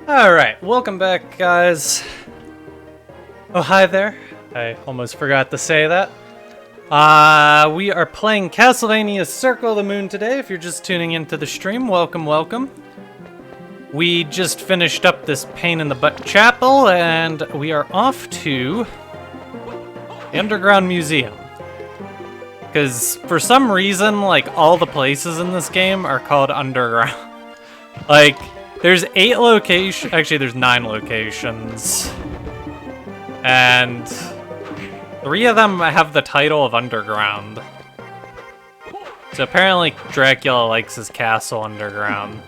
Alright, welcome back, guys. Oh, hi there. I almost forgot to say that. We are playing Castlevania Circle of the Moon today. If you're just tuning into the stream, welcome, welcome. We just finished up this pain-in-the-butt chapel, and we are off to the Underground Museum. Because for some reason, like, all the places in this game are called Underground. Like, there's 8 locations, actually there's 9 locations. And 3 of them have the title of Underground. So apparently Dracula likes his castle underground.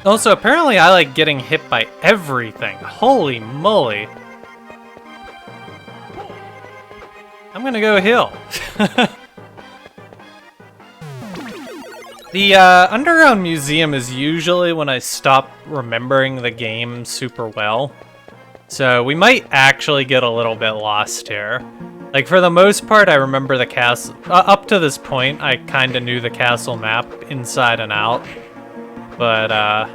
Also, apparently I like getting hit by everything. Holy moly. I'm gonna go heal. The Underground Museum is usually when I stop remembering the game super well. So we might actually get a little bit lost here. Like, for the most part, I remember the castle. Up to this point, I kind of knew the castle map inside and out. But,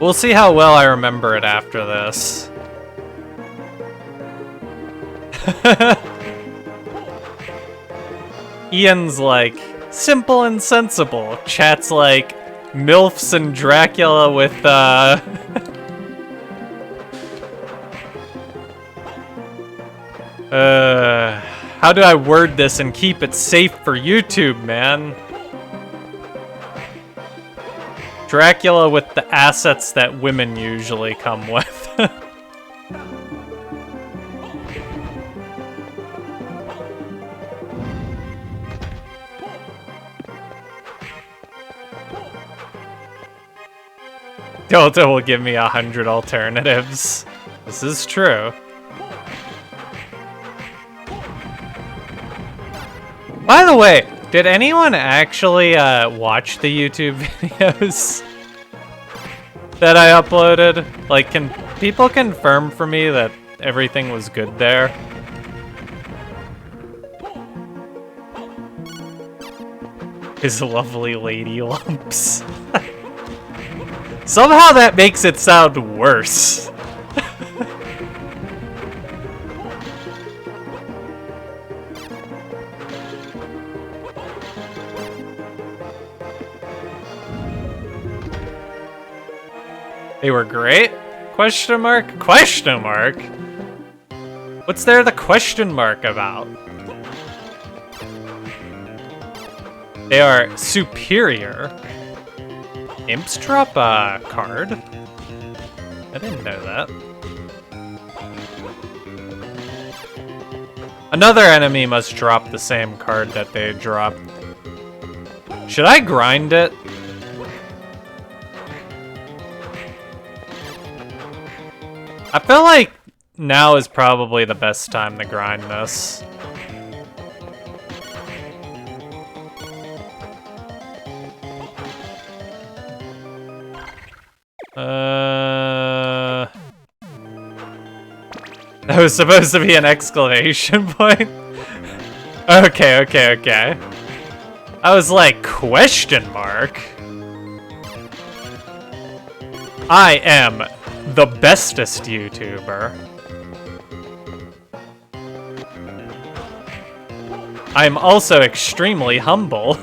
we'll see how well I remember it after this. Ian's like, simple and sensible. Chat's like, MILFs and Dracula with, how do I word this and keep it safe for YouTube, man? Dracula with the assets that women usually come with. Delta will give me 100 alternatives. This is true. By the way, did anyone actually watch the YouTube videos that I uploaded? Like, can people confirm for me that everything was good there? His lovely lady lumps. Somehow that makes it sound worse. They were great? Question mark? Question mark? What's there the question mark about? They are superior. Imps drop a card? I didn't know that. Another enemy must drop the same card that they dropped. Should I grind it? I feel like now is probably the best time to grind this. That was supposed to be an exclamation point? Okay. I was like, question mark? I am the bestest YouTuber. I'm also extremely humble.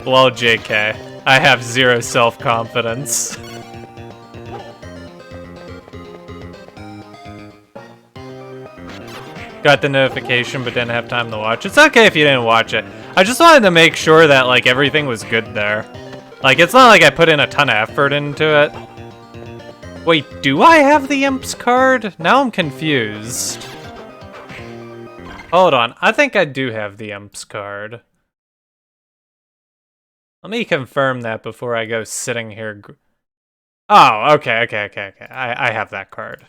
Well, JK, I have 0 self-confidence. Got the notification but didn't have time to watch. It's okay if you didn't watch it. I just wanted to make sure that, like, everything was good there. Like, it's not like I put in a ton of effort into it. Wait, do I have the Imps card? Now I'm confused. Hold on, I think I do have the Imps card. Let me confirm that before I go sitting here. Oh, okay. I have that card.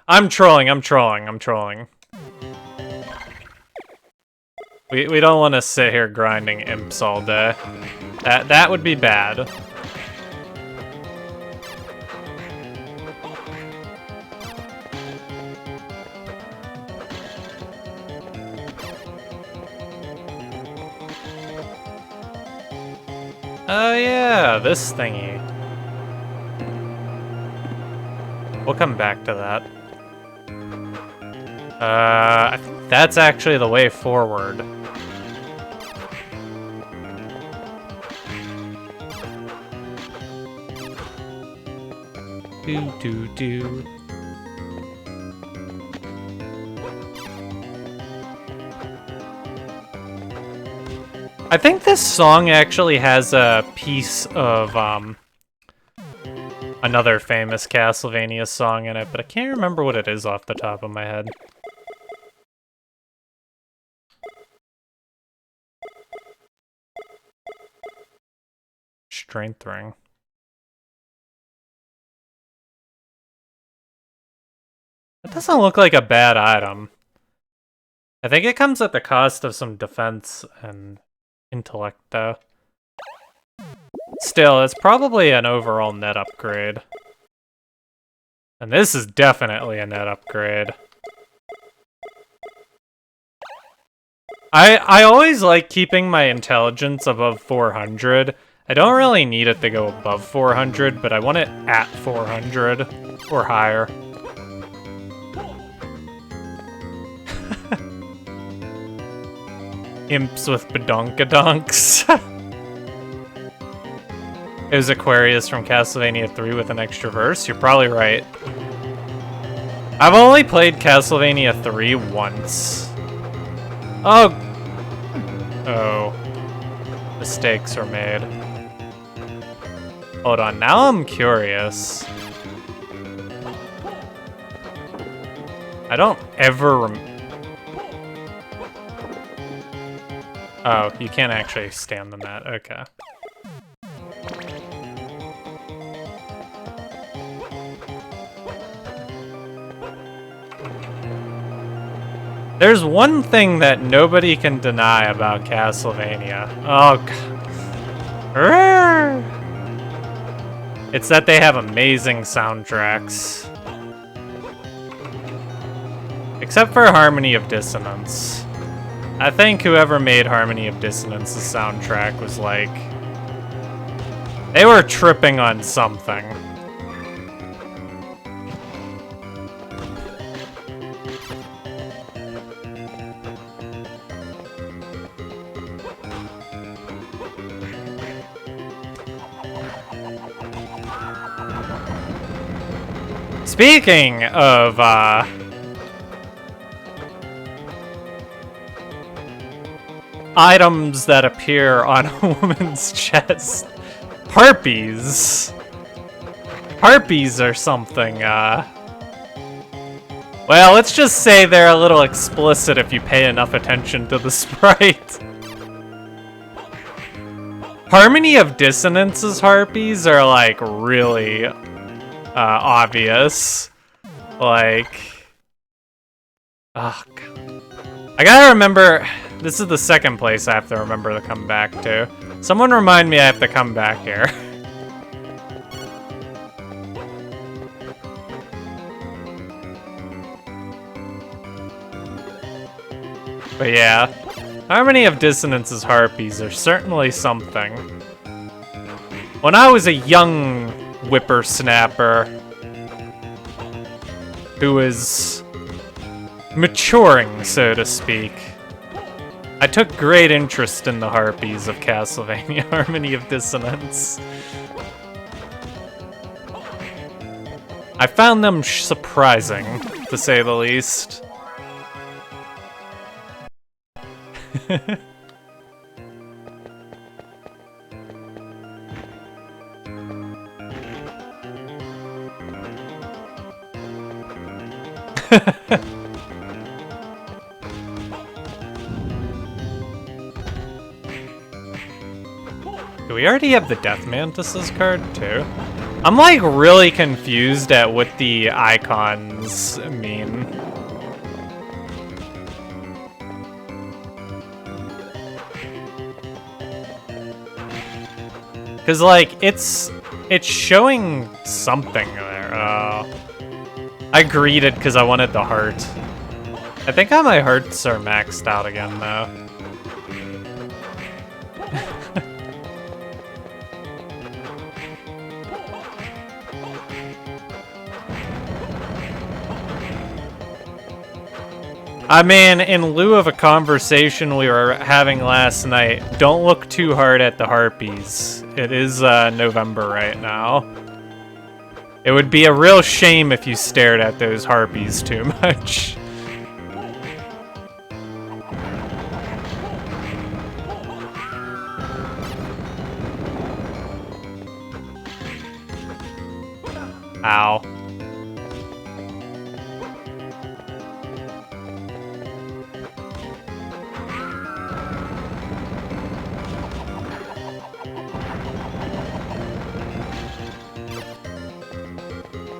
I'm trolling. We don't want to sit here grinding imps all day. That would be bad. Oh yeah, this thingy. We'll come back to that. I think that's actually the way forward. Do. I think this song actually has a piece of another famous Castlevania song in it, but I can't remember what it is off the top of my head. Strength ring. That doesn't look like a bad item. I think it comes at the cost of some defense and intellect, though. Still, it's probably an overall net upgrade. And this is definitely a net upgrade. I always like keeping my intelligence above 400. I don't really need it to go above 400, but I want it at 400 or higher. Imps with badonkadonks. It was Aquarius from Castlevania 3 with an extra verse. You're probably right. I've only played Castlevania 3 once. Oh. Mistakes were made. Hold on, now I'm curious. I don't ever Oh, you can't actually stand on that. Okay. There's one thing that nobody can deny about Castlevania. Oh, God. It's that they have amazing soundtracks. Except for Harmony of Dissonance. I think whoever made Harmony of Dissonance's soundtrack was like... they were tripping on something. Speaking of, items that appear on a woman's chest. Harpies. Harpies are something, well, let's just say they're a little explicit if you pay enough attention to the sprite. Harmony of Dissonance's harpies are, like, really, obvious. Like... oh, God. I gotta remember... this is the second place I have to remember to come back to. Someone remind me I have to come back here. But yeah, Harmony of Dissonance's harpies are certainly something. When I was a young whippersnapper who was maturing, so to speak, I took great interest in the harpies of Castlevania Harmony of Dissonance. I found them surprising, to say the least. Do we already have the Death Mantis's card, too? I'm, like, really confused at what the icons mean. Because, like, it's showing something there. I greeted because I wanted the heart. I think all my hearts are maxed out again, though. I mean, in lieu of a conversation we were having last night, don't look too hard at the harpies. It is November right now. It would be a real shame if you stared at those harpies too much. Ow.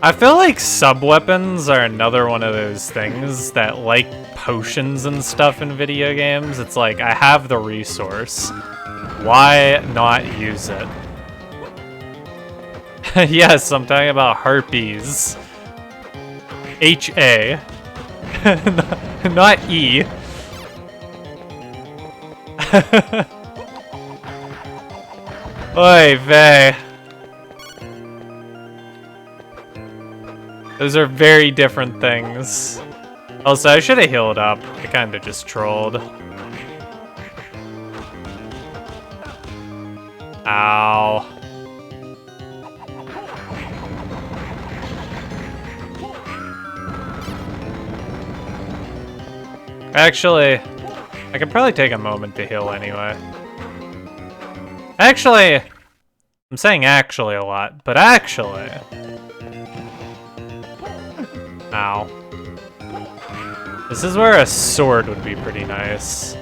I feel like sub-weapons are another one of those things that, like potions and stuff in video games, it's like, I have the resource. Why not use it? Yes, I'm talking about harpies. H-A. Not E. Oy vey. Those are very different things. Also, I should have healed up. I kind of just trolled. Ow. Actually, I could probably take a moment to heal anyway. Actually, I'm saying actually a lot, but actually... Ow. This is where a sword would be pretty nice.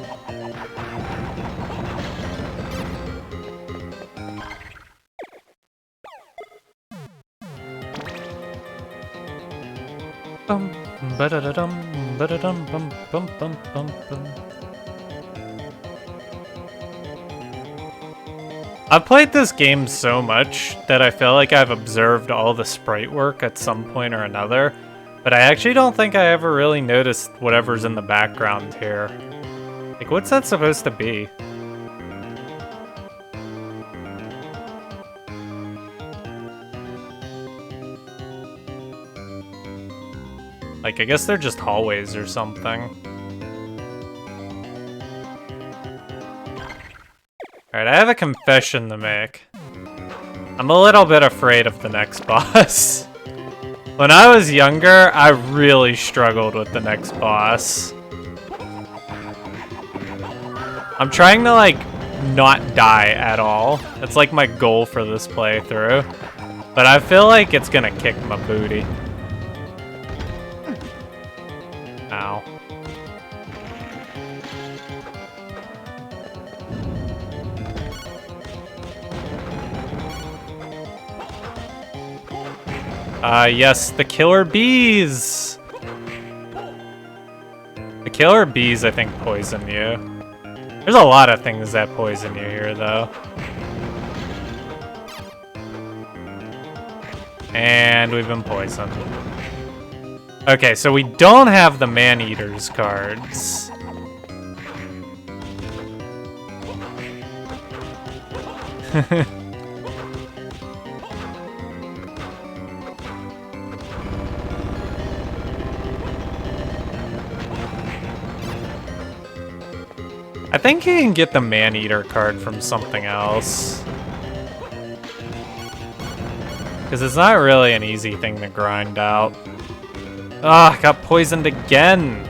Bum ba-da-da-dum, ba-da-dum, bum bum bum bum bum. I've played this game so much that I feel like I've observed all the sprite work at some point or another. But I actually don't think I ever really noticed whatever's in the background here. Like, what's that supposed to be? Like, I guess they're just hallways or something. Alright, I have a confession to make. I'm a little bit afraid of the next boss. When I was younger, I really struggled with the next boss. I'm trying to, like, not die at all. That's, like, my goal for this playthrough. But I feel like it's gonna kick my booty. Ow. Yes, the killer bees! The killer bees, I think, poison you. There's a lot of things that poison you here, though. And we've been poisoned. Okay, so we don't have the man-eaters cards. I think you can get the man-eater card from something else. Because it's not really an easy thing to grind out. Ah, I got poisoned again!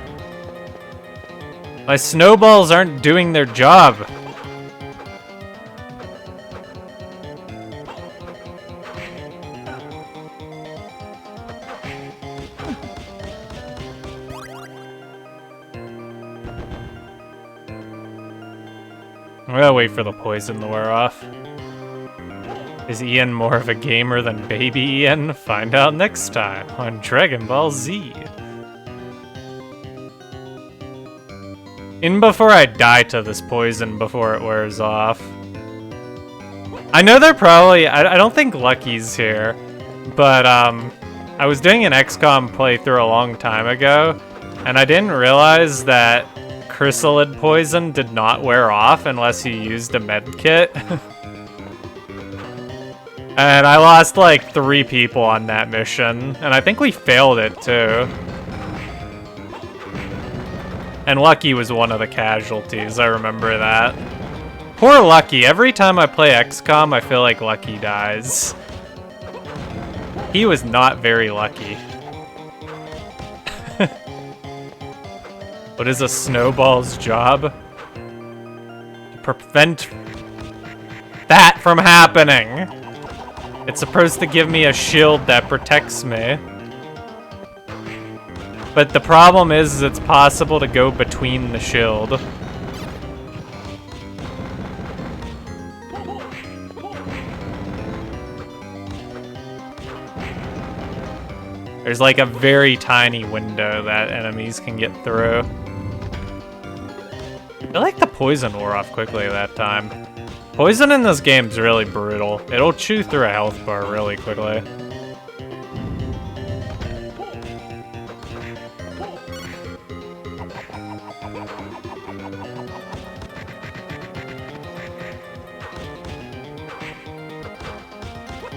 My snowballs aren't doing their job! I'm gonna wait for the poison to wear off. Is Ian more of a gamer than baby Ian? Find out next time on Dragon Ball Z. In before I die to this poison before it wears off. I know they're probably... I don't think Lucky's here. But, I was doing an XCOM playthrough a long time ago. And I didn't realize that chrysalid poison did not wear off unless you used a med kit. And I lost like 3 people on that mission, and I think we failed it too. And Lucky was one of the casualties, I remember that. Poor Lucky, every time I play XCOM, I feel like Lucky dies. He was not very lucky. What is a snowball's job? To prevent that from happening. It's supposed to give me a shield that protects me. But the problem is it's possible to go between the shield. There's like a very tiny window that enemies can get through. I like the poison wore off quickly that time. Poison in this game's really brutal. It'll chew through a health bar really quickly.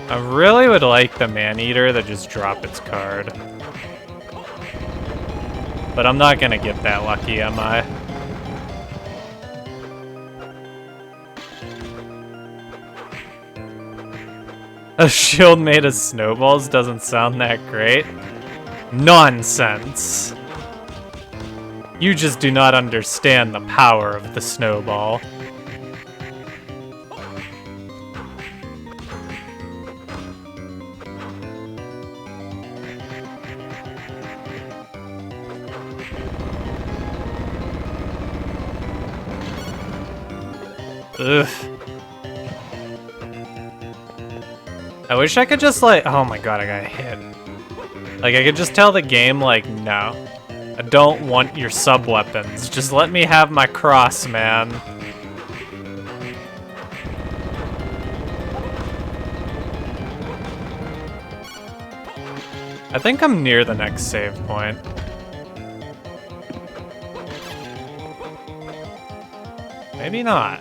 I really would like the man-eater to just drop its card. But I'm not gonna get that lucky, am I? A shield made of snowballs doesn't sound that great. Nonsense. You just do not understand the power of the snowball. Ugh. I wish I could just like, oh my god, I got hit. Like I could just tell the game like, no. I don't want your sub-weapons. Just let me have my cross, man. I think I'm near the next save point. Maybe not.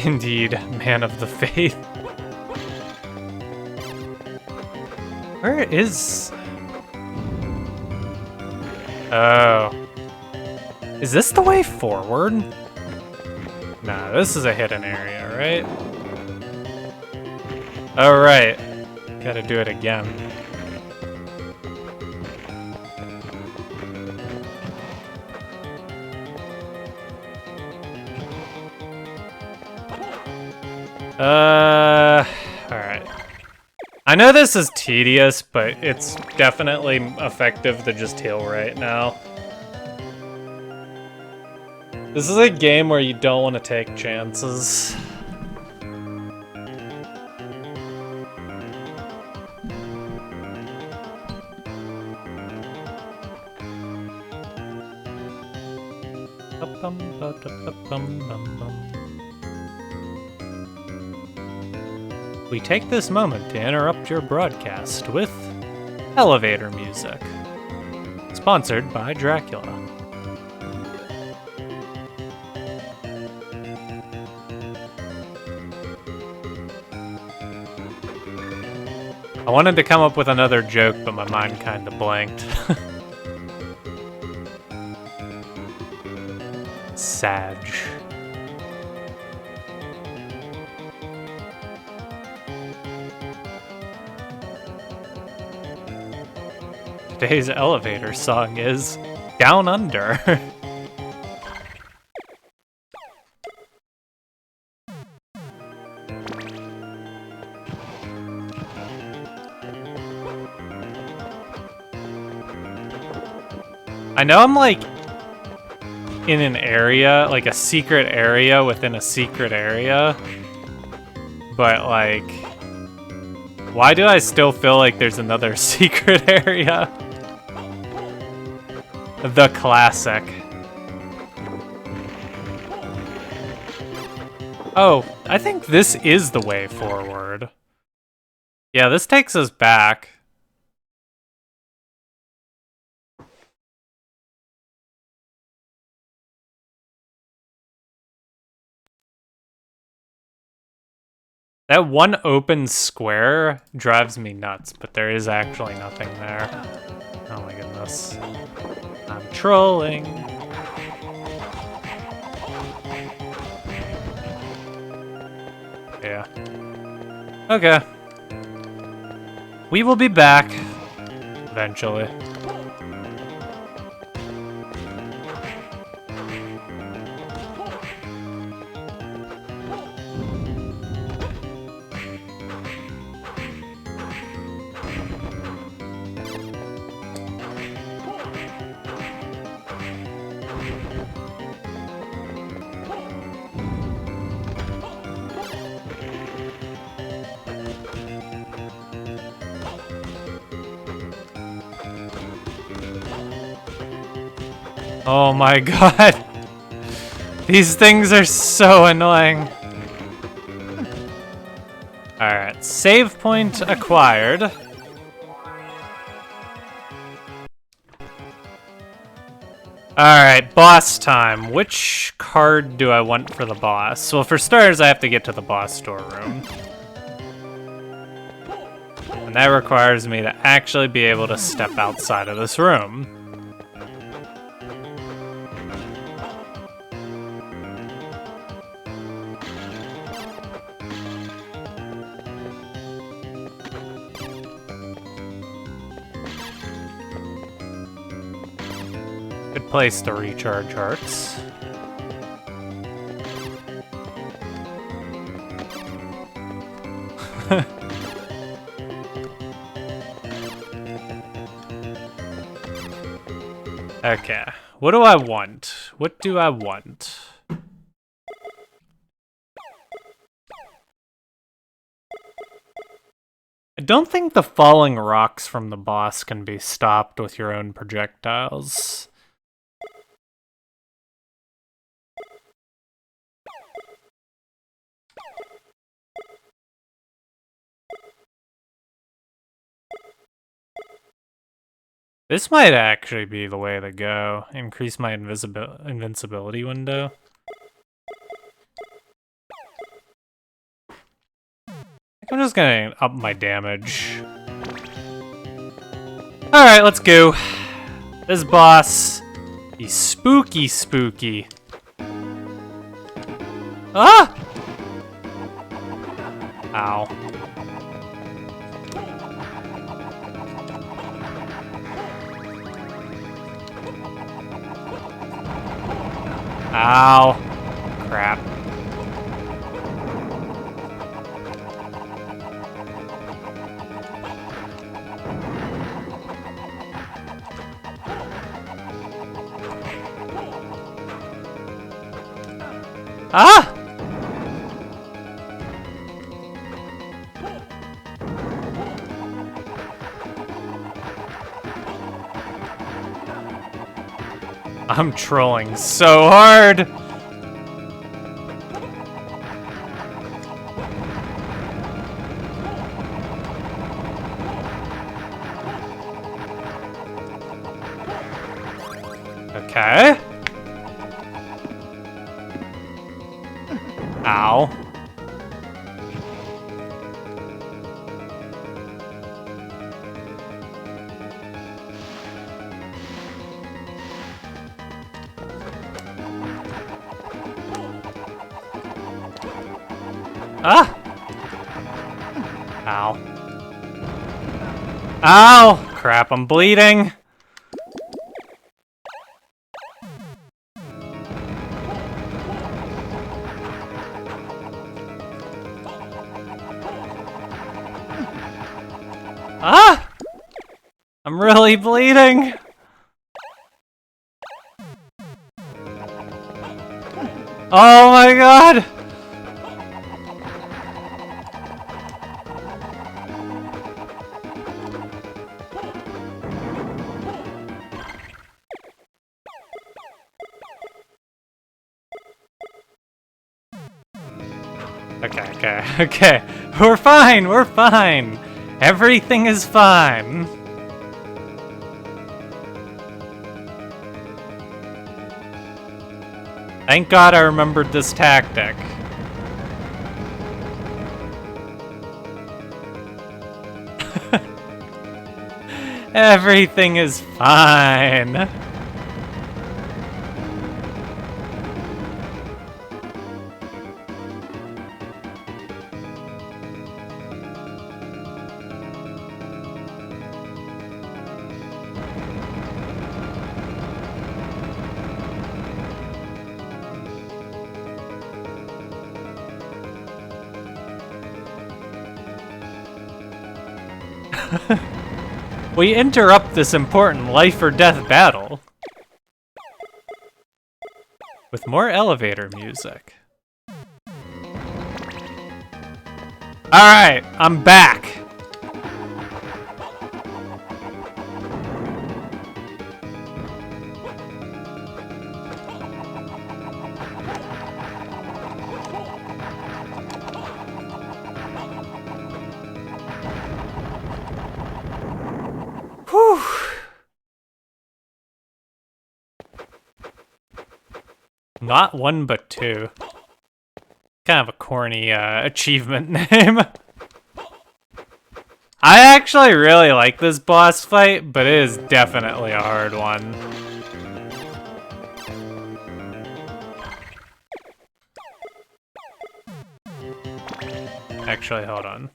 Indeed, man of the faith. Where is... Oh. Is this the way forward? Nah, this is a hidden area, right? Oh, right. Gotta do it again. Alright. I know this is tedious, but it's definitely effective to just heal right now. This is a game where you don't want to take chances. We take this moment to interrupt your broadcast with elevator music. Sponsored by Dracula. I wanted to come up with another joke, but my mind kinda blanked. Sag. Today's elevator song is Down Under. I know I'm like in an area, like a secret area within a secret area, but like, why do I still feel like there's another secret area? The classic. Oh, I think this is the way forward. Yeah, this takes us back. That one open square drives me nuts, but there is actually nothing there. Oh my goodness. I'm trolling. Yeah. Okay. We will be back eventually. Oh my god. These things are so annoying. Alright, save point acquired. Alright, boss time. Which card do I want for the boss? Well, for starters, I have to get to the boss storeroom. And that requires me to actually be able to step outside of this room. Good place to recharge hearts. Okay, what do I want? What do I want? I don't think the falling rocks from the boss can be stopped with your own projectiles. This might actually be the way to go. Increase my invincibility window. I'm just gonna up my damage. Alright, let's go. This boss, he's spooky spooky. Ah! Ow. Ow. Crap. Ah! I'm trolling so hard. Okay. Ow. Ah! Ow. Ow! Crap, I'm bleeding. Ah! I'm really bleeding. Oh my god! Okay. We're fine, we're fine. Everything is fine. Thank God I remembered this tactic. Everything is fine. We interrupt this important life or death battle with more elevator music. Alright, I'm back. Whew. Not one, but two. Kind of a corny achievement name. I actually really like this boss fight, but it is definitely a hard one. Actually, hold on.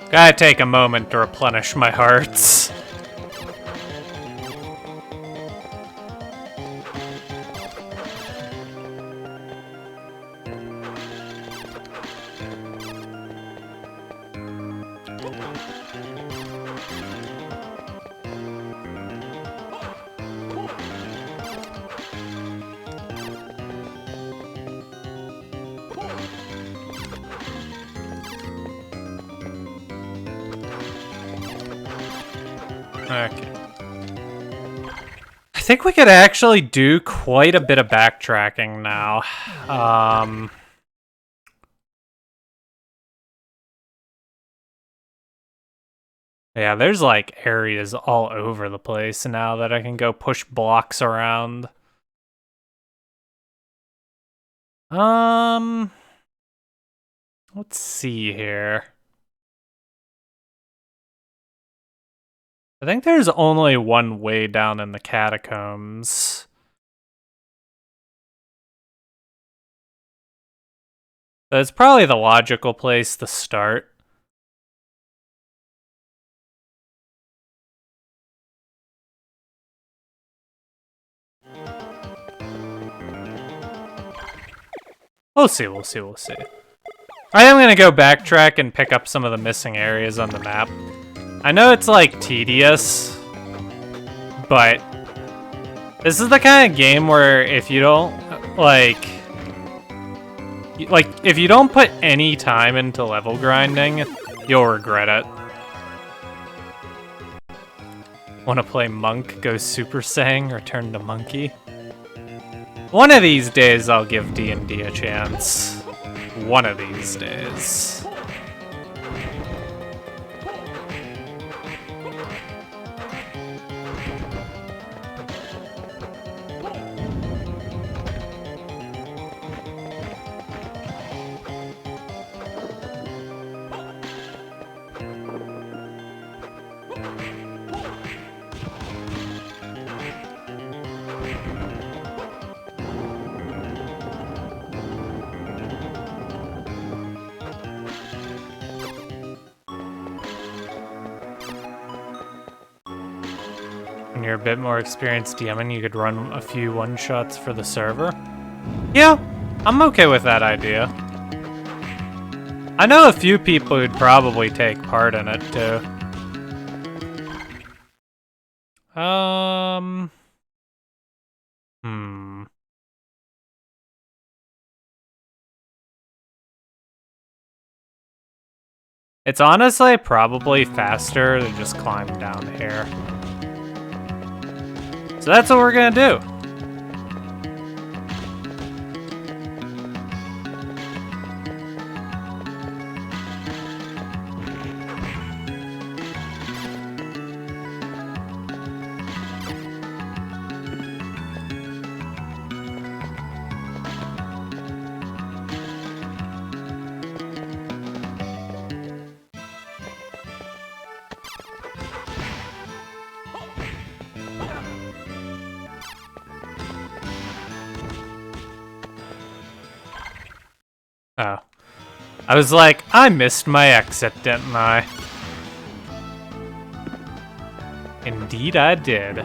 Gotta take a moment to replenish my hearts. Okay. I think we could actually do quite a bit of backtracking now. Yeah, there's like areas all over the place now that I can go push blocks around. Let's see here. I think there's only one way down in the catacombs. That's probably the logical place to start. We'll see, we'll see, we'll see. I am gonna go backtrack and pick up some of the missing areas on the map. I know it's like tedious, but this is the kind of game where if you don't if you don't put any time into level grinding, you'll regret it. Want to play Monk, go Super Saiyan, or turn to Monkey? One of these days I'll give D&D a chance. One of these days. When you're a bit more experienced DMing, you could run a few one-shots for the server. Yeah, I'm okay with that idea. I know a few people who'd probably take part in it, too. It's honestly probably faster to just climb down here. So that's what we're gonna do. Oh. I was like, I missed my exit, didn't I? Indeed I did.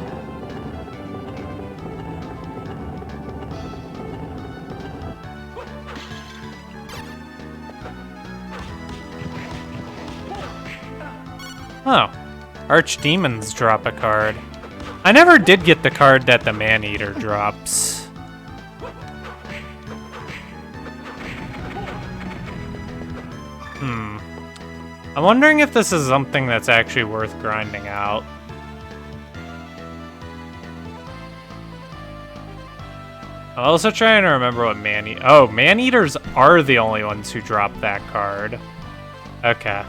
Oh. Archdemons drop a card. I never did get the card that the Man-Eater drops. I'm wondering if this is something that's actually worth grinding out. I'm also trying to remember what Oh, Man-Eaters are the only ones who drop that card. Okay.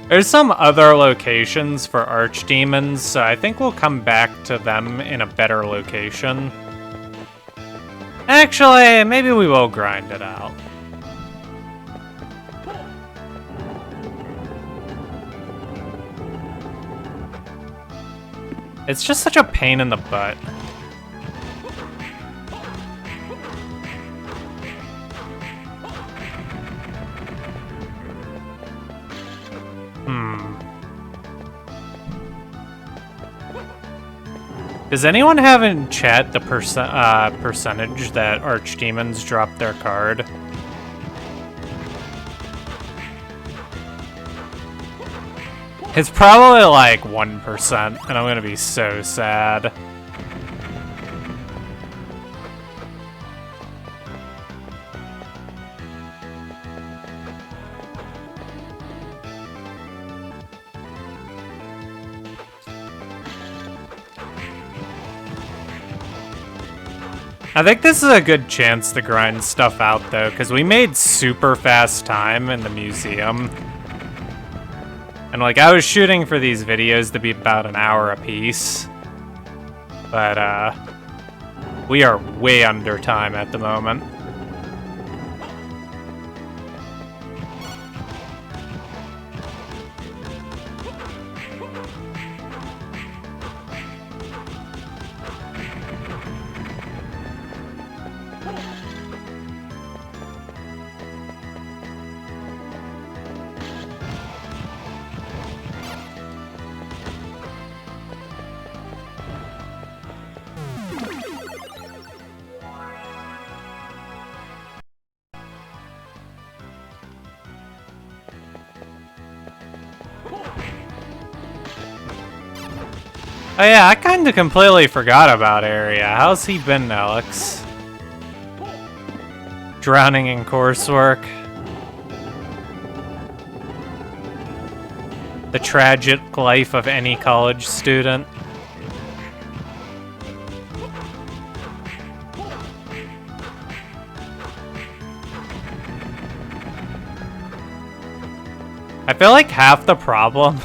There's some other locations for Archdemons, so I think we'll come back to them in a better location. Actually, maybe we will grind it out. It's just such a pain in the butt. Does anyone have in chat the percentage that Archdemons drop their card? It's probably like 1%, and I'm gonna be so sad. I think this is a good chance to grind stuff out, though, because we made super fast time in the museum. And, like, I was shooting for these videos to be about an hour apiece. But, we are way under time at the moment. Oh yeah, I kinda completely forgot about Area. How's he been, Alex? Drowning in coursework. The tragic life of any college student. I feel like half the problem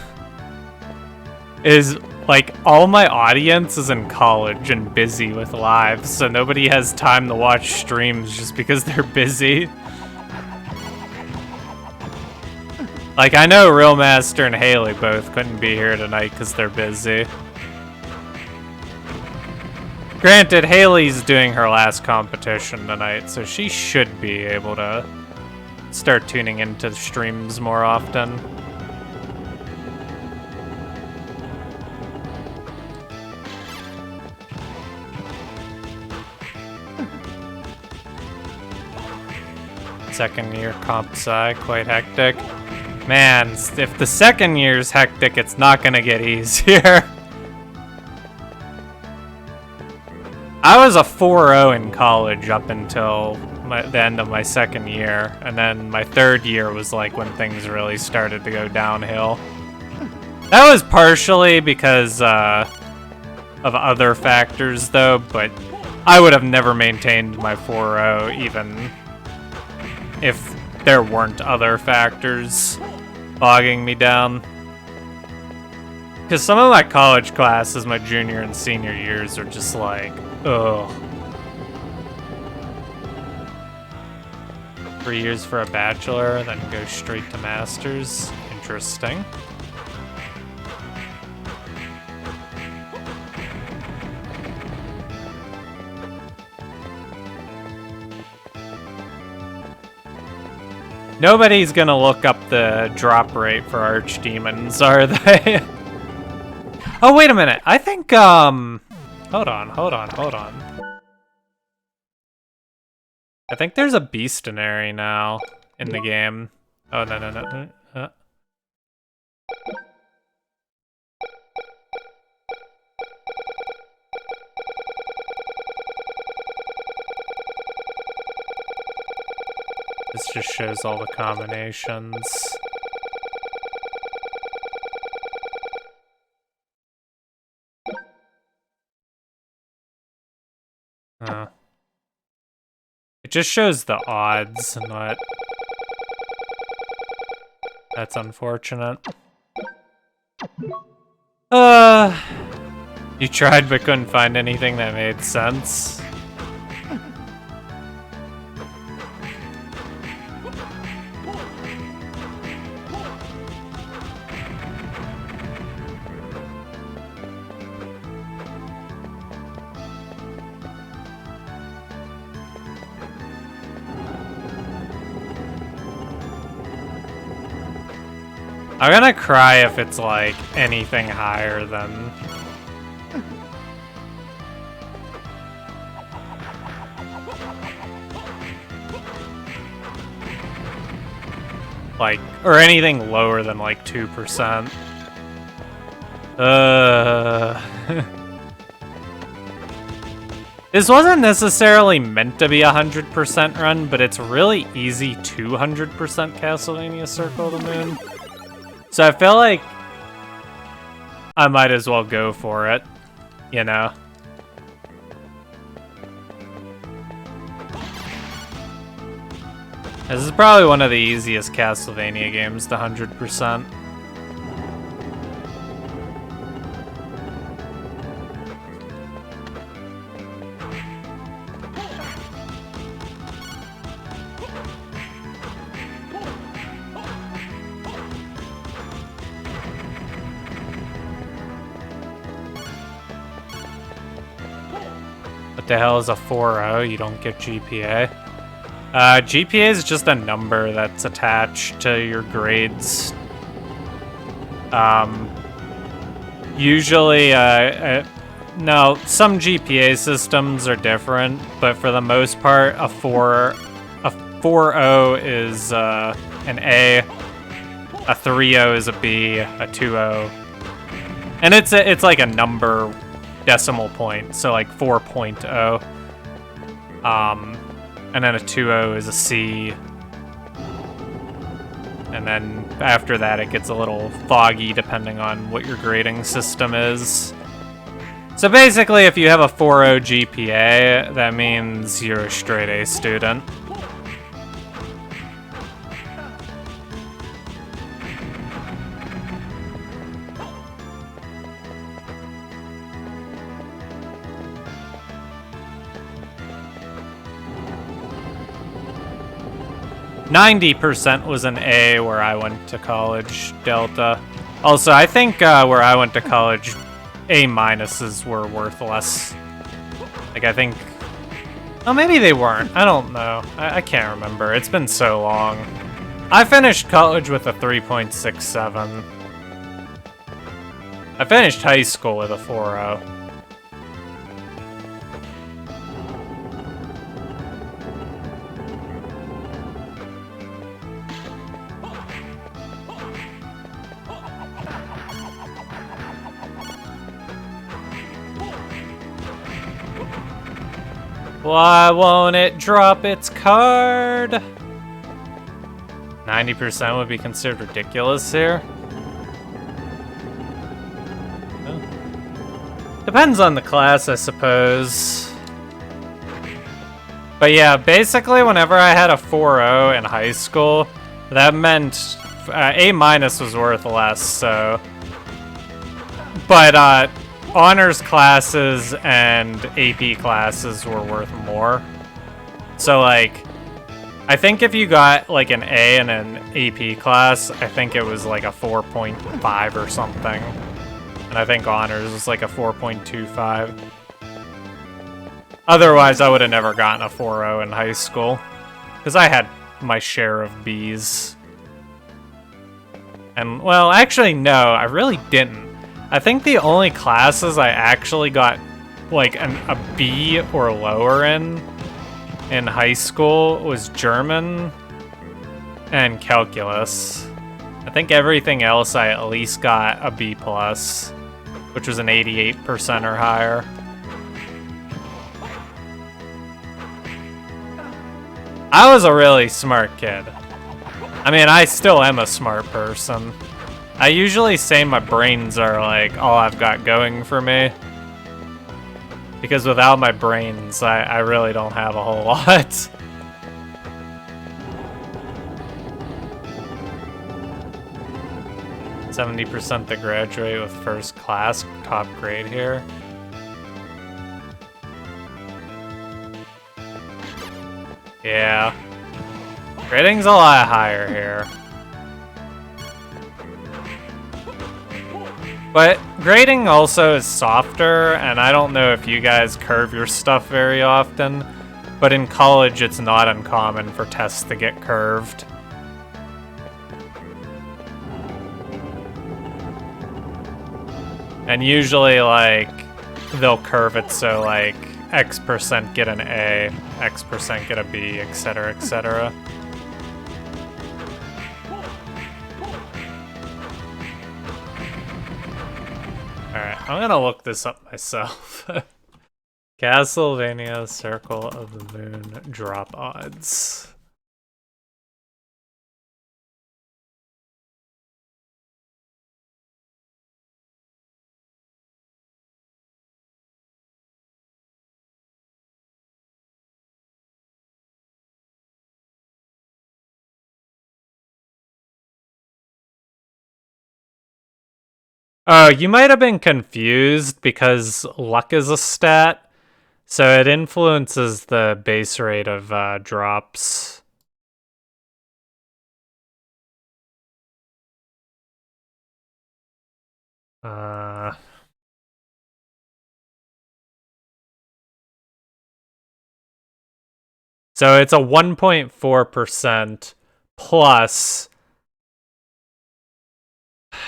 is, like, all my audience is in college and busy with lives, so nobody has time to watch streams just because they're busy. Like, I know Real Master and Haley both couldn't be here tonight because they're busy. Granted, Haley's doing her last competition tonight, so she should be able to start tuning into streams more often. Second year comp sci, quite hectic. Man, if the second year's hectic, it's not gonna get easier. I was a 4.0 in college up until the end of my second year, and then my third year was like when things really started to go downhill. That was partially because of other factors, though, but I would have never maintained my 4.0 even if there weren't other factors bogging me down. Because some of my college classes, my junior and senior years, are just like, ugh. 3 years for a bachelor, then go straight to master's. Interesting. Nobody's gonna look up the drop rate for archdemons, are they? Oh, wait a minute. I think, hold on. I think there's a bestiary now in the game. Oh, no. This just shows all the combinations. It just shows the odds, not... That's unfortunate. You tried but couldn't find anything that made sense. I'm gonna cry if it's like anything higher than... like, or anything lower than like 2%. This wasn't necessarily meant to be a 100% run, but it's really easy 200% Castlevania Circle of the Moon. So I feel like I might as well go for it, you know? This is probably one of the easiest Castlevania games to 100%. What the hell is a 4.0? You don't get GPA. GPA is just a number that's attached to your grades. Usually, no, some GPA systems are different, but for the most part, a 4.0 is an A, a 3.0 is a B, a 2.0, and it's like a number decimal point, so like 4.0. And then a 2.0 is a C. And then after that, it gets a little foggy depending on what your grading system is. So basically, if you have a 4.0 GPA, that means you're a straight A student. %90 was an A where I went to college, Delta. Also, I think where I went to college, A-minuses were worth less. Like, I think... Oh, maybe they weren't. I don't know. I can't remember. It's been so long. I finished college with a 3.67. I finished high school with a 4.0. Why won't it drop its card? 90% would be considered ridiculous here. Depends on the class, I suppose. But yeah, basically whenever I had a 4.0 in high school, that meant A- was worth less, so... But honors classes and AP classes were worth more. So like, I think if you got like an A in an AP class, I think it was like a 4.5 or something. And I think honors was like a 4.25. Otherwise, I would have never gotten a 4.0 in high school. Because I had my share of Bs. And, well, actually, no, I really didn't. I think the only classes I actually got, like, a B or lower in high school was German and calculus. I think everything else I at least got a B+, which was an 88% or higher. I was a really smart kid. I mean, I still am a smart person. I usually say my brains are like all I've got going for me. Because without my brains, I really don't have a whole lot. %70% to graduate with first class, top grade here. Yeah. Grading's a lot higher here. But grading also is softer, and I don't know if you guys curve your stuff very often, but in college it's not uncommon for tests to get curved. And usually, like, they'll curve it so, like, X% get an A, X% get a B, etc., etc. Alright, I'm gonna look this up myself. Castlevania Circle of the Moon drop odds. Oh, you might have been confused because luck is a stat, so it influences the base rate of drops. So it's a 1.4% plus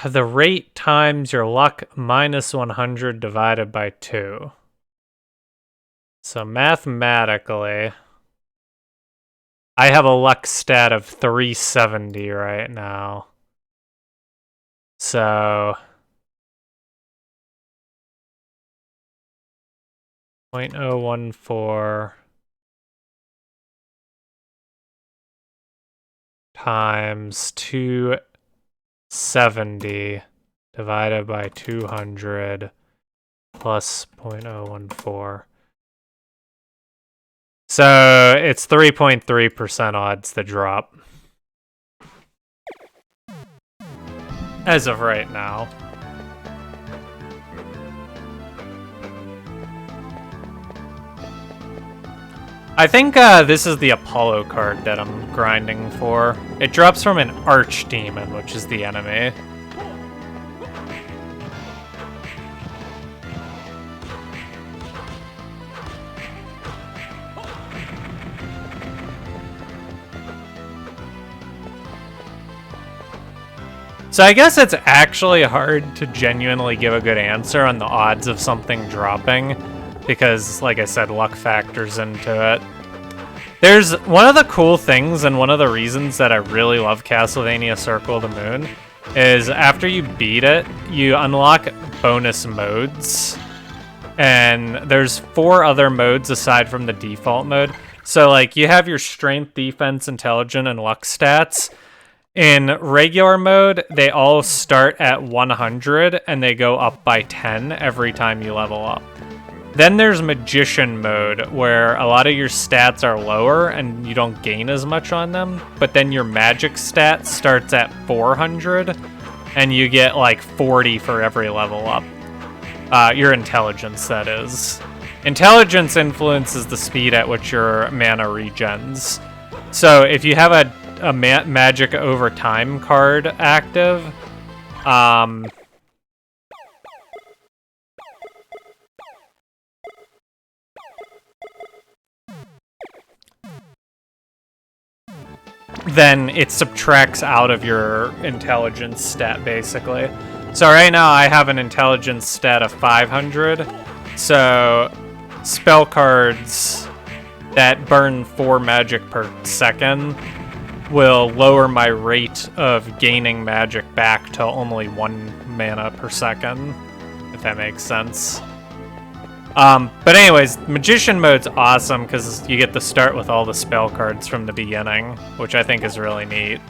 the rate times your luck minus 100 divided by 2. So mathematically, I have a luck stat of 370 right now. So 0.014 times 270 divided by 200 plus 0.014. So it's 3.3% odds to drop. As of right now. I think this is the Apollo card that I'm grinding for. It drops from an Archdemon, which is the enemy. So I guess it's actually hard to genuinely give a good answer on the odds of something dropping, because, like I said, luck factors into it. There's one of the cool things, and one of the reasons that I really love Castlevania Circle of the Moon, is after you beat it, you unlock bonus modes. And there's 4 other modes aside from the default mode. So, like, you have your strength, defense, intelligence, and luck stats. In regular mode, they all start at 100, and they go up by 10 every time you level up. Then there's magician mode, where a lot of your stats are lower, and you don't gain as much on them. But then your magic stat starts at 400, and you get, like, 40 for every level up. Your intelligence, that is. Intelligence influences the speed at which your mana regens. So if you have a magic over time card active, then it subtracts out of your intelligence stat, basically. So right now I have an intelligence stat of 500, so spell cards that burn 4 magic per second will lower my rate of gaining magic back to only 1 mana per second, if that makes sense. But anyways, Magician mode's awesome because you get to start with all the spell cards from the beginning, which I think is really neat.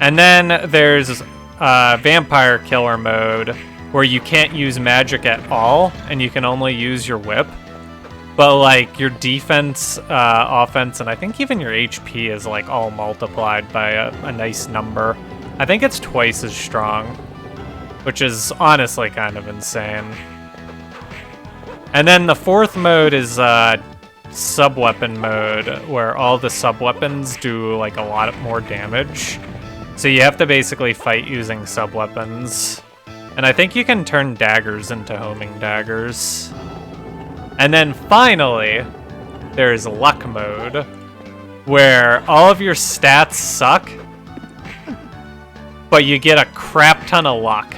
And then there's Vampire Killer mode, where you can't use magic at all, and you can only use your whip. But, like, your defense, offense, and I think even your HP is, like, all multiplied by a nice number. I think it's twice as strong, which is honestly kind of insane. And then the 4th mode is sub-weapon mode, where all the sub-weapons do, like, a lot more damage. So you have to basically fight using sub-weapons. And I think you can turn daggers into homing daggers. And then finally, there's luck mode, where all of your stats suck, but you get a crap ton of luck.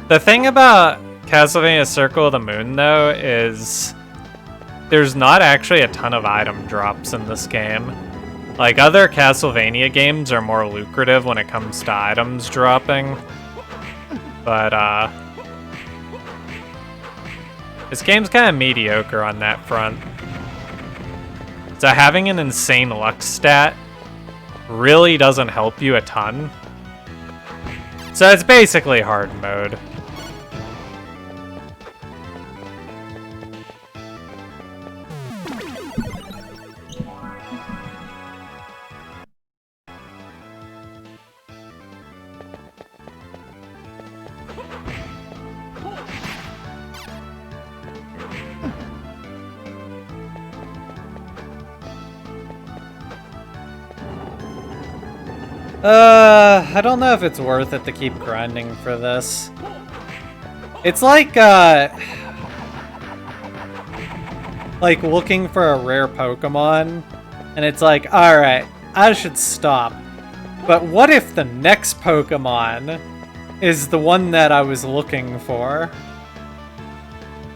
The thing about Castlevania Circle of the Moon, though, is there's not actually a ton of item drops in this game. Like, other Castlevania games are more lucrative when it comes to items dropping. But, this game's kind of mediocre on that front. So having an insane luck stat really doesn't help you a ton. So it's basically hard mode. I don't know if it's worth it to keep grinding for this. It's like looking for a rare Pokemon, and it's like, alright, I should stop. But what if the next Pokemon is the one that I was looking for?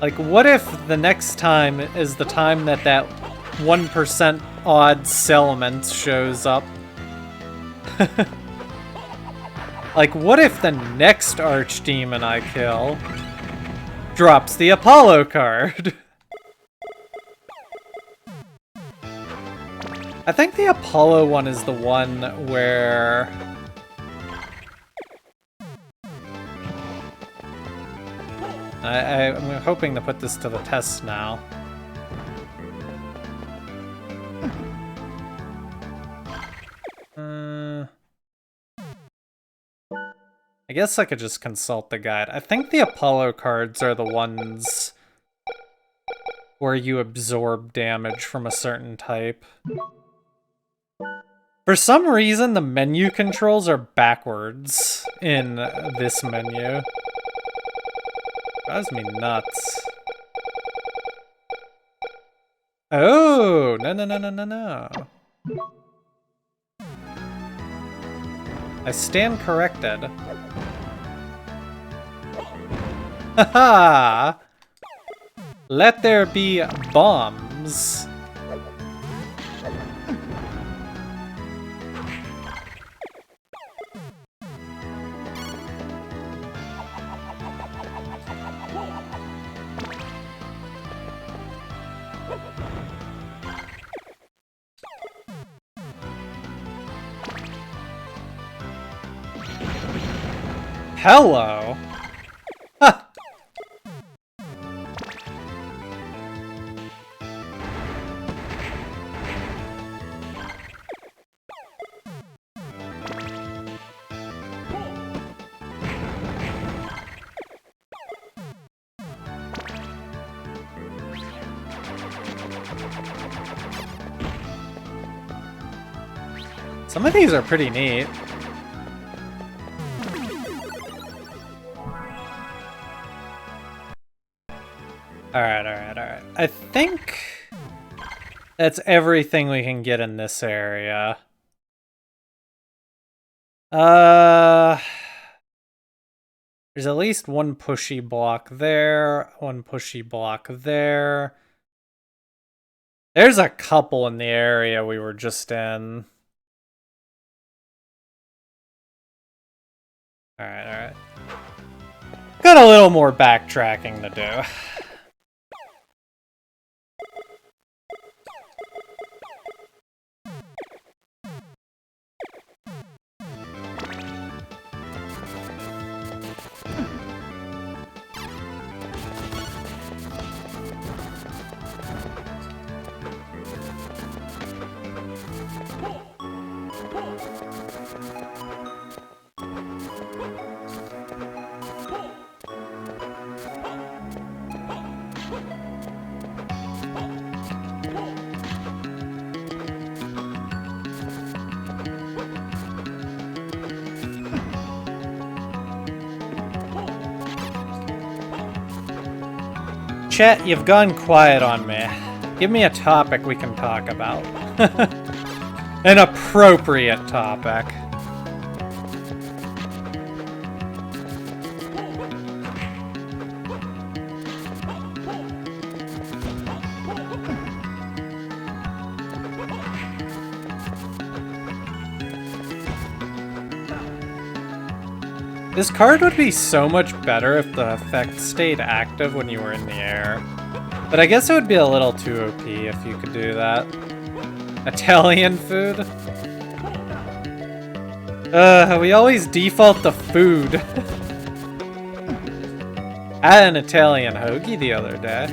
Like, what if the next time is the time that 1% odd Salamence shows up? Like, what if the next Archdemon I kill drops the Apollo card? I think the Apollo one is the one where... I'm hoping to put this to the test now. I guess I could just consult the guide. I think the Apollo cards are the ones where you absorb damage from a certain type. For some reason, the menu controls are backwards in this menu. Drives me nuts. Oh, no. I stand corrected. Haha! Let there be bombs. Hello! Huh. Some of these are pretty neat. Alright. I think that's everything we can get in this area. There's at least one pushy block there, one pushy block there. There's a couple in the area we were just in. Alright. Got a little more backtracking to do. Chat, you've gone quiet on me. Give me a topic we can talk about. An appropriate topic. This card would be so much better if the effect stayed active when you were in the air. But I guess it would be a little too OP if you could do that. Italian food? We always default to food. I had an Italian hoagie the other day.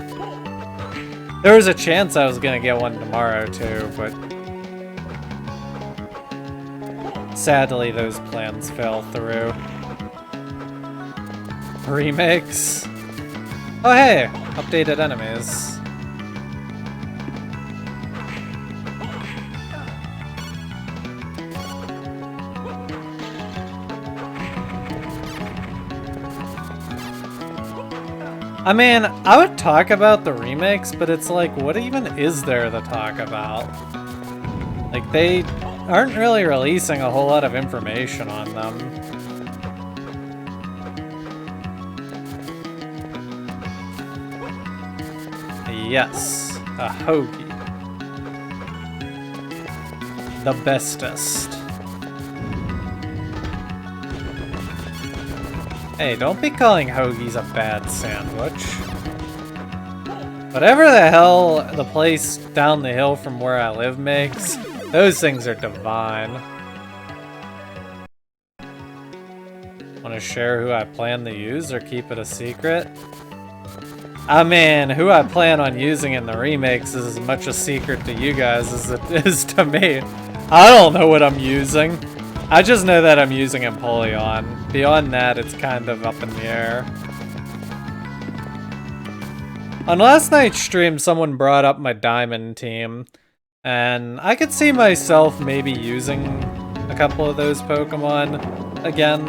There was a chance I was gonna get one tomorrow too, but sadly those plans fell through. Remakes. Oh hey, updated enemies. I mean, I would talk about the remakes, but it's like, what even is there to talk about? Like, they aren't really releasing a whole lot of information on them. Yes, a hoagie. The bestest. Hey, don't be calling hoagies a bad sandwich. Whatever the hell the place down the hill from where I live makes, those things are divine. Want to share who I plan to use or keep it a secret? I mean, who I plan on using in the remakes is as much a secret to you guys as it is to me. I don't know what I'm using. I just know that I'm using Empoleon. Beyond that, it's kind of up in the air. On last night's stream, someone brought up my Diamond team, and I could see myself maybe using a couple of those Pokemon again.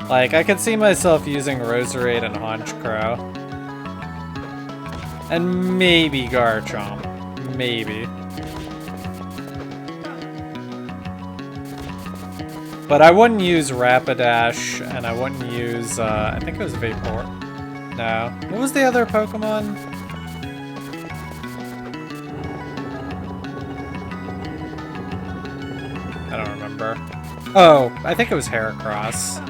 Like, I could see myself using Roserade and Honchkrow. And maybe Garchomp. Maybe. But I wouldn't use Rapidash, and I wouldn't use, I think it was Vapor. No. What was the other Pokemon? I don't remember. Oh, I think it was Heracross.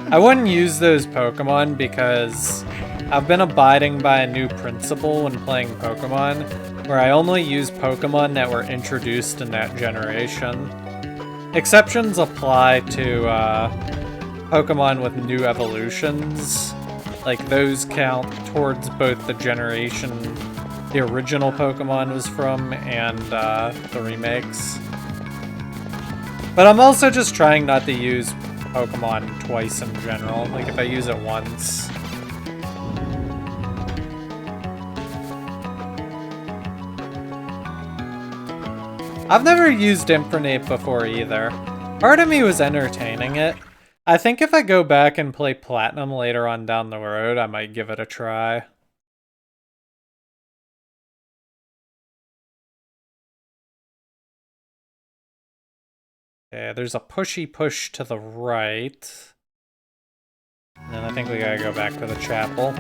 I wouldn't use those Pokemon because I've been abiding by a new principle when playing Pokemon, where I only use Pokemon that were introduced in that generation. exceptions apply to Pokemon with new evolutions. Like, those count towards both the generation the original Pokemon was from and the remakes. But I'm also just trying not to use Pokemon twice in general. Like, if I use it once... I've never used Infernape before either. Part of me was entertaining it. I think if I go back and play Platinum later on down the road, I might give it a try. Okay, there's a pushy push to the right. And then I think we gotta go back to the chapel.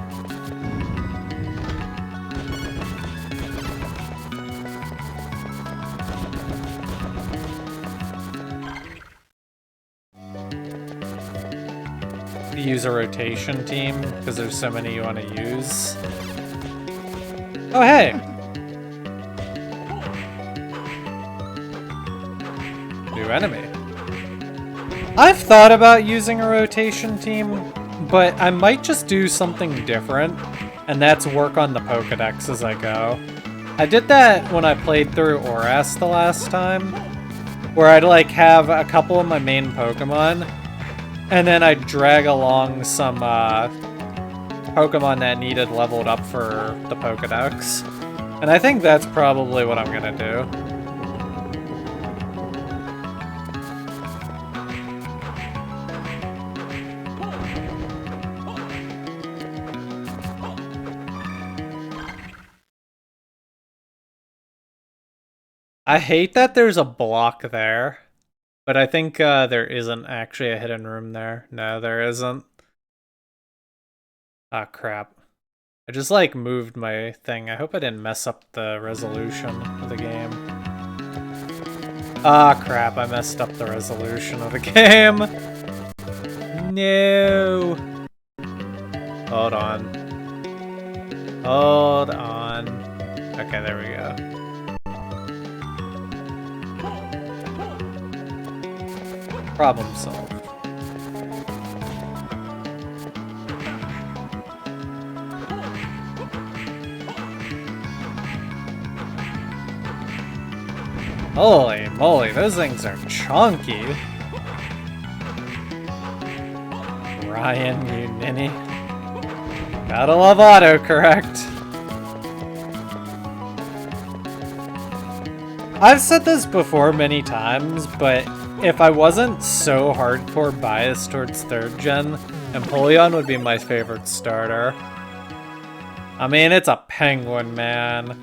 Use a rotation team because there's so many you want to use. Oh, hey! New enemy. I've thought about using a rotation team, but I might just do something different, and that's work on the Pokedex as I go. I did that when I played through Oras the last time, where I'd like have a couple of my main Pokemon, and then I'd drag along some Pokemon that needed leveled up for the Pokedex. And I think that's probably what I'm gonna do. I hate that there's a block there. But I think there isn't actually a hidden room there. No, there isn't. Ah, crap. I just, like, moved my thing. I hope I didn't mess up the resolution of the game. Ah, crap. I messed up the resolution of the game. No. Hold on. Hold on. Okay, there we go. Problem solved. Holy moly, those things are chunky. Ryan, you ninny. Gotta love autocorrect. I've said this before many times, but if I wasn't so hardcore biased towards 3rd gen, Empoleon would be my favorite starter. I mean, it's a penguin, man.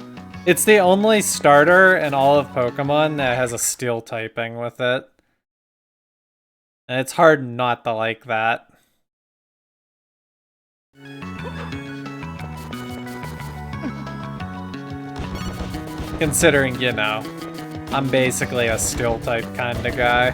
It's the only starter in all of Pokemon that has a steel typing with it. And it's hard not to like that. Considering, you know, I'm basically a steel type kind of guy.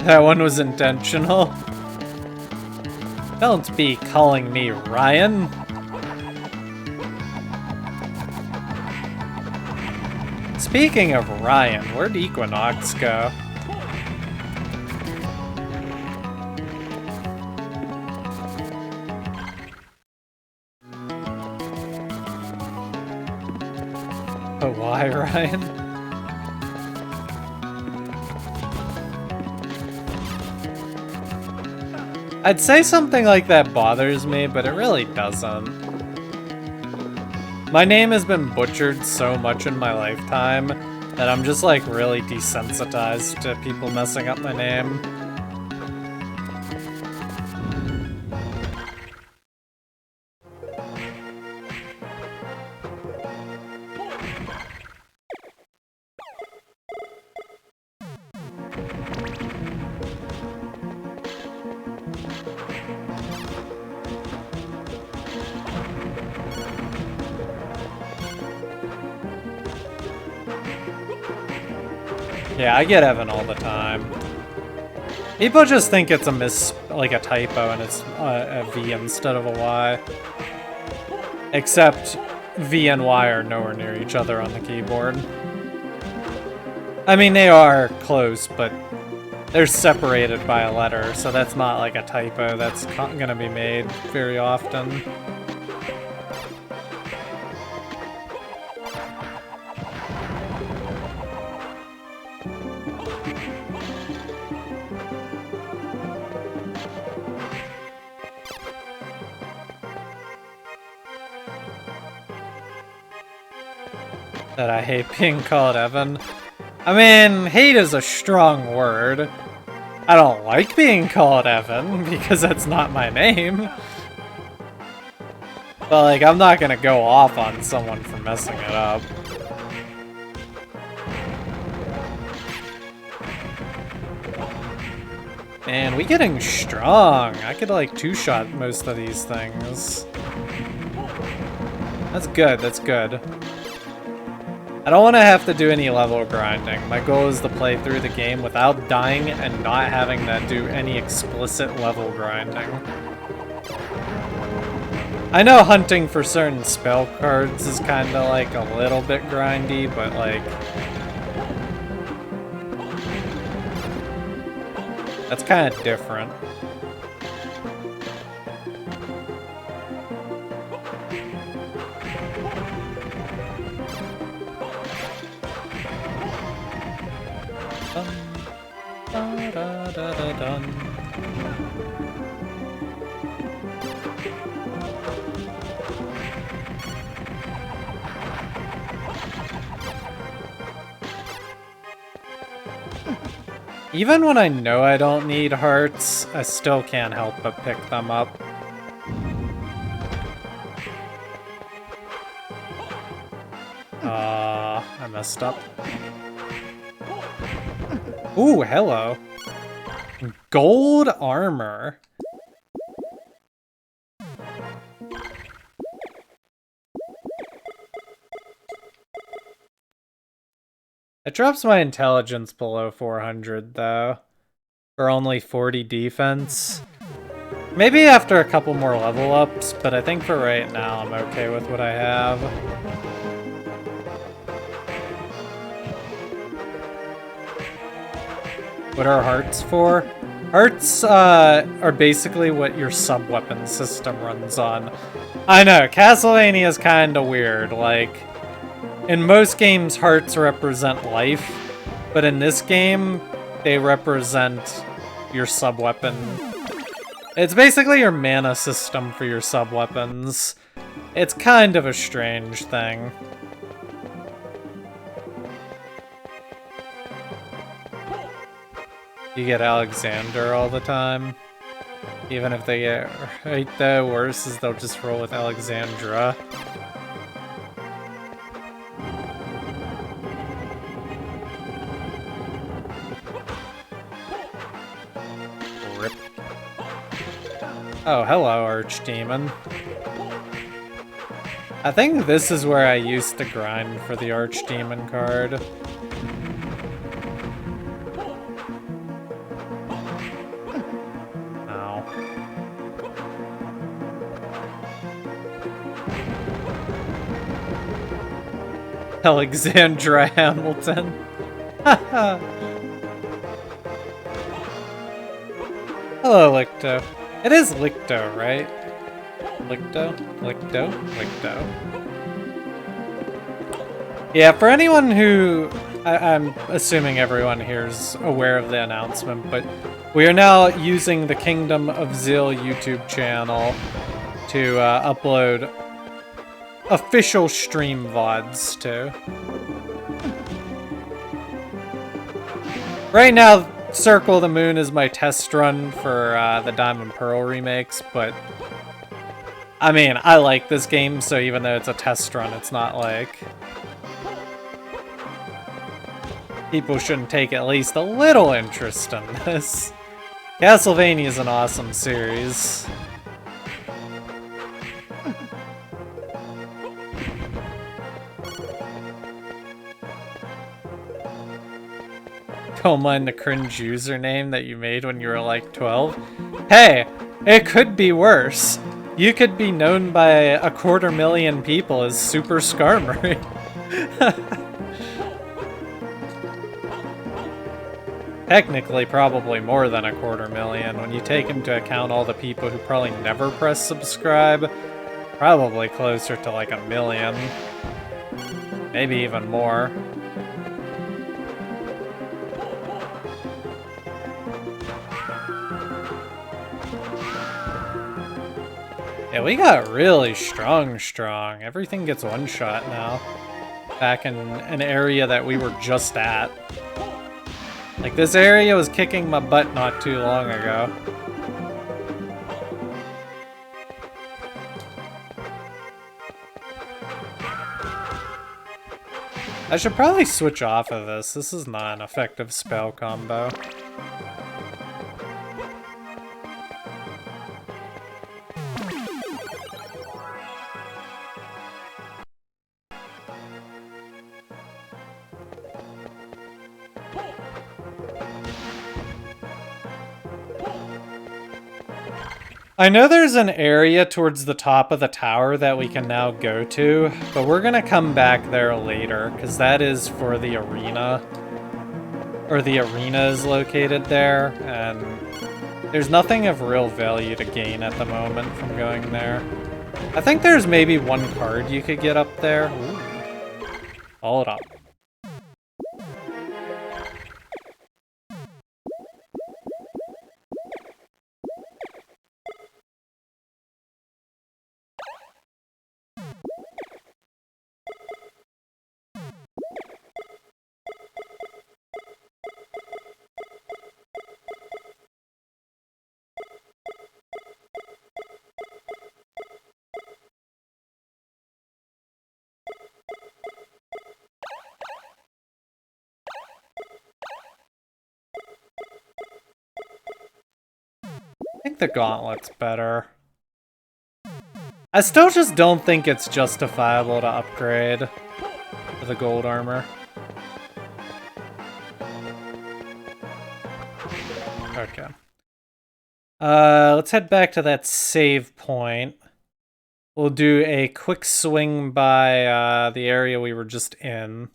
That one was intentional. Don't be calling me Ryan. Speaking of Ryan, where'd Equinox go? But why, Ryan? I'd say something like that bothers me, but it really doesn't. My name has been butchered so much in my lifetime that I'm just like really desensitized to people messing up my name. Yeah, I get Evan all the time. People just think it's like a typo, and it's a V instead of a Y. Except V and Y are nowhere near each other on the keyboard. I mean, they are close, but they're separated by a letter, so that's not like a typo that's gonna be made very often. That I hate being called Evan. I mean, hate is a strong word. I don't like being called Evan, because that's not my name. But, like, I'm not gonna go off on someone for messing it up. Man, we getting strong. I could, like, two-shot most of these things. That's good, that's good. I don't want to have to do any level grinding. My goal is to play through the game without dying and not having to do any explicit level grinding. I know hunting for certain spell cards is kind of like a little bit grindy, but like... that's kind of different. Even when I know I don't need hearts, I still can't help but pick them up. I messed up. Ooh, hello. Gold armor. It drops my intelligence below 400, though. For only 40 defense. Maybe after a couple more level ups, but I think for right now I'm okay with what I have. What are hearts for? Hearts are basically what your sub-weapon system runs on. I know, Castlevania is kinda weird, like... in most games, hearts represent life, but in this game, they represent your sub-weapon. It's basically your mana system for your sub-weapons. It's kind of a strange thing. You get Alexander all the time. Even if they get right, the worst is they'll just roll with Alexandra. Rip. Oh, hello, Archdemon. I think this is where I used to grind for the Archdemon card. Ow. Alexandra Hamilton. Hello, Licto. It is Licto, right? Licto? Licto? Licto. Yeah, for anyone who... I'm assuming everyone here is aware of the announcement, but we are now using the Kingdom of Zeal YouTube channel to upload official stream VODs to. Right now, Circle of the Moon is my test run for the Diamond Pearl remakes, but I mean, I like this game, so even though it's a test run, it's not like people shouldn't take at least a little interest in this. Castlevania is an awesome series. Don't mind the cringe username that you made when you were like 12. Hey, it could be worse. You could be known by 250,000 people as Super Skarmory. Technically, probably more than 250,000 when you take into account all the people who probably never press subscribe. Probably closer to like 1 million. Maybe even more. Yeah, we got really strong. Everything gets one shot now. Back in an area that we were just at. Like, this area was kicking my butt not too long ago. I should probably switch off of this. This is not an effective spell combo. I know there's an area towards the top of the tower that we can now go to, but we're gonna come back there later, because that is for the arena. Or the arena is located there, and there's nothing of real value to gain at the moment from going there. I think there's maybe one card you could get up there. Ooh. Hold up. I think the gauntlet's better. I still just don't think it's justifiable to upgrade to the gold armor. Okay. Let's head back to that save point. We'll do a quick swing by the area we were just in.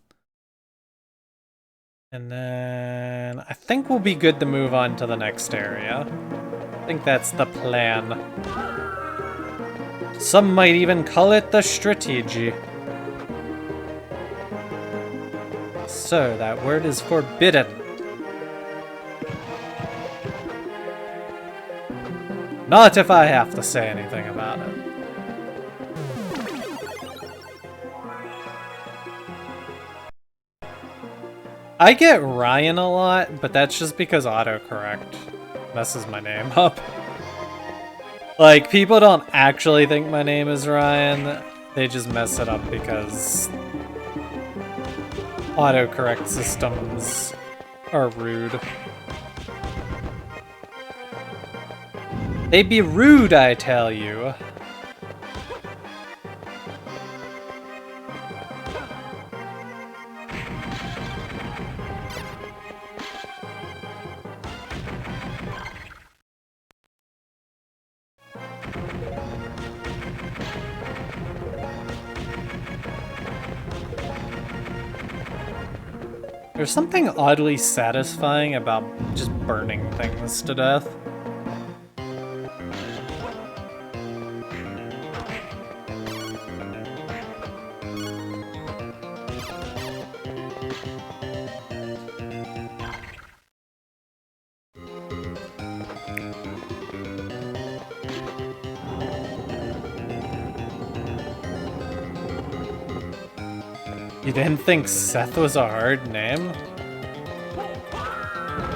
And then I think we'll be good to move on to the next area. I think that's the plan. Some might even call it the strategy. So, that word is forbidden. Not if I have to say anything about it. I get Ryan a lot, but that's just because autocorrect messes my name up. Like, people don't actually think my name is Ryan, they just mess it up because autocorrect systems are rude. They be rude, I tell you. There's something oddly satisfying about just burning things to death. You didn't think Seth was a hard name?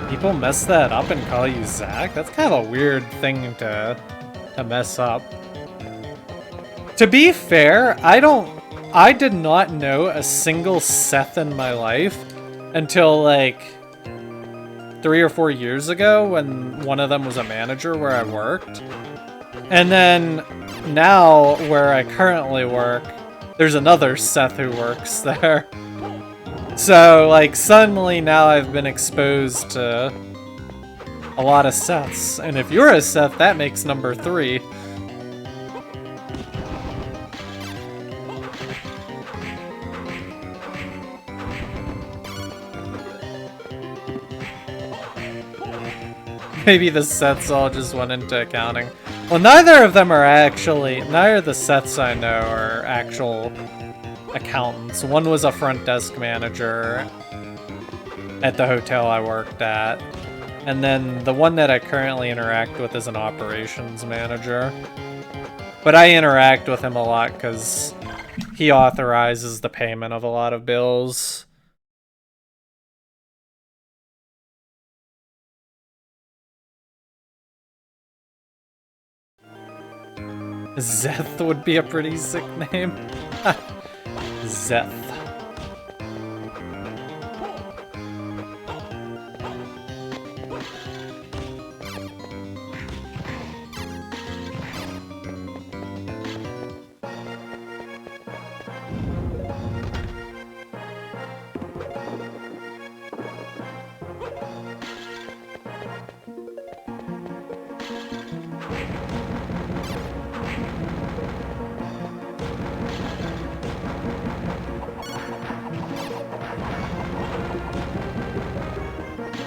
People mess that up and call you Zach? That's kind of a weird thing to mess up. To be fair, I did not know a single Seth in my life until like 3 or 4 years ago when one of them was a manager where I worked. And then now where I currently work, there's another Seth who works there. So, like, suddenly now I've been exposed to a lot of Seths. And if you're a Seth, that makes number 3. Maybe the Seths all just went into accounting. Well, neither of the Seths I know are actual accountants. One was a front desk manager at the hotel I worked at. And then the one that I currently interact with is an operations manager. But I interact with him a lot because he authorizes the payment of a lot of bills. Zeth would be a pretty sick name. Zeth.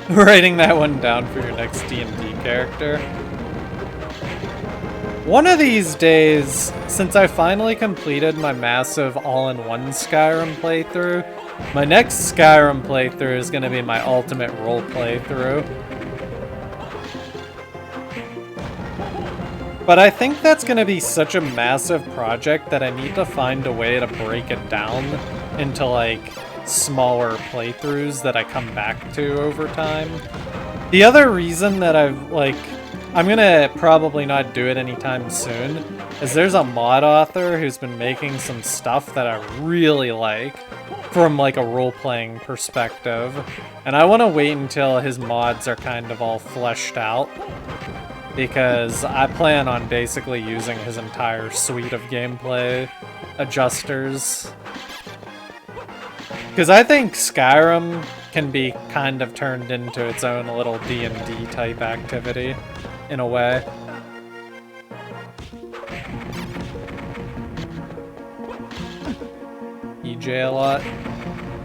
Writing that one down for your next D&D character. One of these days, since I finally completed my massive all-in-one Skyrim playthrough, my next Skyrim playthrough is going to be my ultimate role playthrough. But I think that's going to be such a massive project that I need to find a way to break it down into, like, smaller playthroughs that I come back to over time. The other reason that I'm gonna probably not do it anytime soon is there's a mod author who's been making some stuff that I really like from like a role-playing perspective, and I want to wait until his mods are kind of all fleshed out because I plan on basically using his entire suite of gameplay adjusters. Because I think Skyrim can be kind of turned into its own little D&D type activity, in a way. EJ a lot.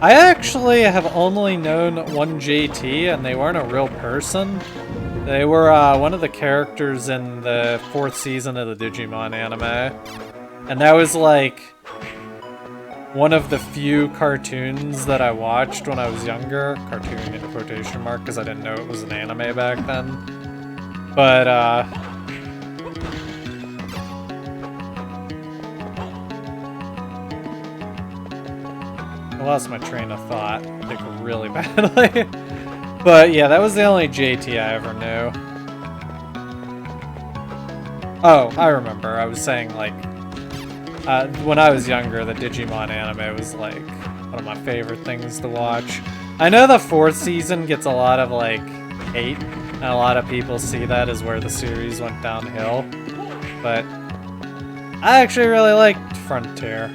I actually have only known one JT, and they weren't a real person. They were one of the characters in the 4th season of the Digimon anime. And that was like one of the few cartoons that I watched when I was younger. Cartoon in quotation mark, because I didn't know it was an anime back then. But, I lost my train of thought, like, really badly. But, yeah, that was the only JT I ever knew. Oh, I remember. I was saying, like, when I was younger, the Digimon anime was, like, one of my favorite things to watch. I know the 4th season gets a lot of, like, hate, and a lot of people see that as where the series went downhill. But I actually really liked Frontier.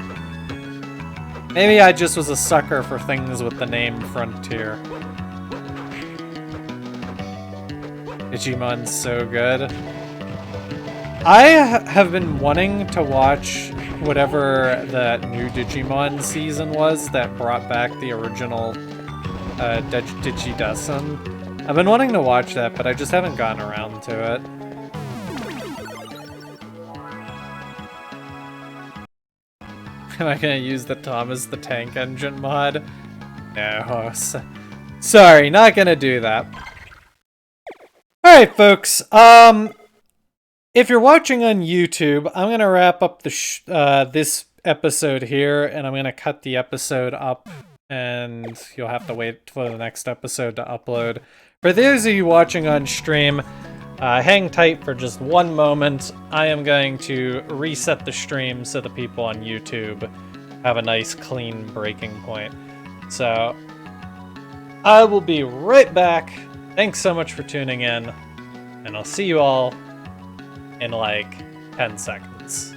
Maybe I just was a sucker for things with the name Frontier. Digimon's so good. I have been wanting to watch whatever that new Digimon season was that brought back the original Digidesen. I've been wanting to watch that, but I just haven't gotten around to it. Am I gonna use the Thomas the Tank Engine mod? No. Sorry, not gonna do that. Alright, folks. If you're watching on YouTube, I'm going to wrap up the this episode here, and I'm going to cut the episode up, and you'll have to wait for the next episode to upload. For those of you watching on stream, hang tight for just one moment. I am going to reset the stream so the people on YouTube have a nice clean breaking point. So, I will be right back. Thanks so much for tuning in, and I'll see you all in like 10 seconds.